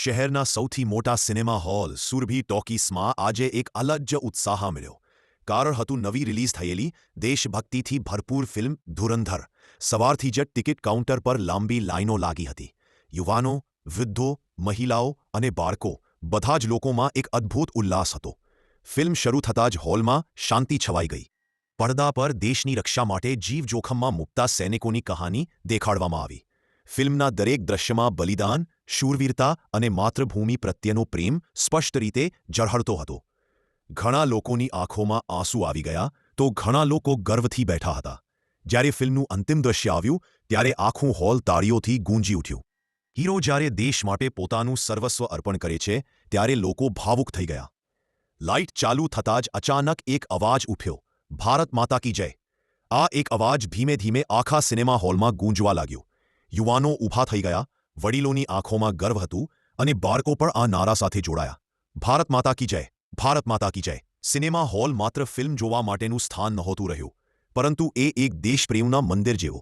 શહેરના સૌથી મોટા સિનેમા હોલ સુરભી ટોકીસમાં આજે એક અલગ જ ઉત્સાહ મળ્યો. કારણ હતું નવી રિલીઝ થયેલી દેશભક્તિથી ભરપૂર ફિલ્મ ધુરંધર. સવારથી જ ટિકિટ કાઉન્ટર પર લાંબી લાઈનો લાગી હતી. યુવાનો, વૃદ્ધો, મહિલાઓ અને બાળકો બધા જ લોકોમાં એક અદ્ભુત ઉલ્લાસ હતો. ફિલ્મ શરૂ થતાં જ હોલમાં શાંતિ છવાઈ ગઈ. પડદા પર દેશની રક્ષા માટે જીવ જોખમમાં મૂકતા સૈનિકોની કહાની દેખાડવામાં આવી. ફિલ્મના દરેક દૃશ્યમાં બલિદાન, શૂરવીરતા અને માતૃભૂમિ પ્રત્યેનો પ્રેમ સ્પષ્ટ રીતે ઝળહળતો હતો. ઘણા લોકોની આંખોમાં આંસુ આવી ગયા તો ઘણા લોકો ગર્વથી બેઠા હતા. જ્યારે ફિલ્મનું અંતિમ દૃશ્ય આવ્યું ત્યારે આખું હોલ તાળીઓથી ગૂંજી ઉઠ્યું. હીરો જ્યારે દેશ માટે પોતાનું સર્વસ્વ અર્પણ કરે છે ત્યારે લોકો ભાવુક થઈ ગયા. લાઇટ ચાલુ થતાં જ અચાનક એક અવાજ ઉઠ્યો, ભારત માતા કી જય. આ એક અવાજ ધીમે ધીમે આખા સિનેમા હોલમાં ગૂંજવા લાગ્યો. યુવાનો ઊભા થઈ ગયા, વડીલોની આંખોમાં ગર્વ હતું અને બાળકો પણ આ નારા સાથે જોડાયા. ભારત માતા કી જય, ભારત માતા કી જય. સિનેમા હોલ માત્ર ફિલ્મ જોવા માટેનું સ્થાન નહોતું રહ્યું, પરંતુ એ એક દેશપ્રેમના મંદિર જેવો